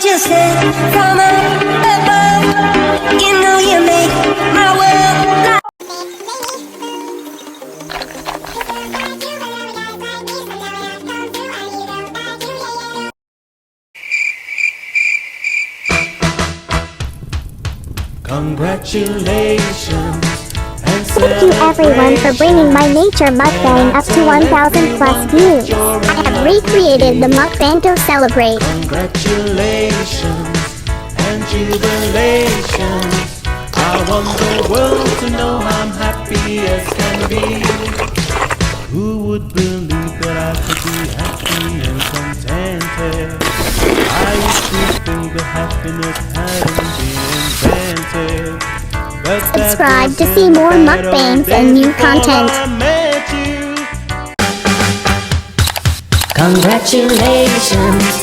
you said from above. You know you make my world like. Congratulations and Thank you everyone for bringing my nature mukbang up to 1,000 plus views. I have recreated the mukbang to celebrate. Congratulations and jubilations. I want the world to know I'm happy as can be. Who would believe that I could be happy and contented? I used to think that happiness hadn't been invented. But Subscribe to see more mukbangs and new content. Congratulations.